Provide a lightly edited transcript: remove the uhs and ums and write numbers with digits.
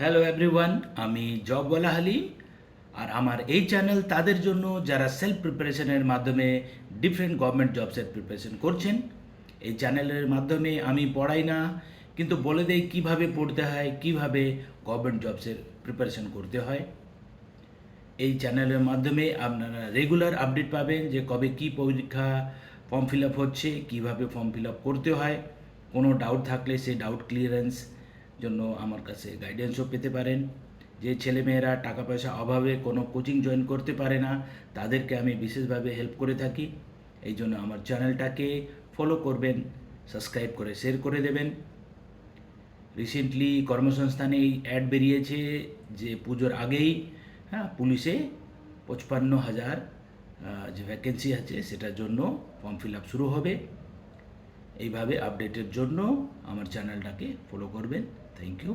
Hello everyone, আমি জবওয়ালা হালিম। আর আমার এই চ্যানেল তাদের জন্য যারা সেলফ প্রিপারেশনের মাধ্যমে ডিফারেন্ট গভর্নমেন্ট জবসের প্রিপারেশন করছেন। এই চ্যানেলের মাধ্যমে আমি পড়াই না, কিন্তু বলে দেই কীভাবে পড়তে হয়, কীভাবে গভর্নমেন্ট জবসের প্রিপারেশন করতে হয়। এই চ্যানেলের মাধ্যমে আপনারা রেগুলার আপডেট পাবেন যে কবে কী পরীক্ষা ফর্ম ফিল আপ হচ্ছে, কীভাবে ফর্ম ফিল আপ করতে হয়। কোনো ডাউট থাকলে সেই ডাউট ক্লিয়ারেন্স জন্য আমার কাছে গাইডেন্সও পেতে পারেন। যে ছেলেমেয়েরা টাকা পয়সা অভাবে কোনো কোচিং জয়েন করতে পারে না, তাদেরকে আমি বিশেষভাবে হেল্প করে থাকি। এই জন্য আমার চ্যানেলটাকে ফলো করবেন, সাবস্ক্রাইব করে শেয়ার করে দেবেন। রিসেন্টলি কর্মসংস্থানে এই অ্যাড বেরিয়েছে যে পুজোর আগেই পুলিশে 55,000 যে ভ্যাকেন্সি আছে সেটার জন্য ফর্ম ফিল আপ শুরু হবে। এইভাবে আপডেটের জন্য আমার চ্যানেলটাকে ফলো করবেন। Thank you.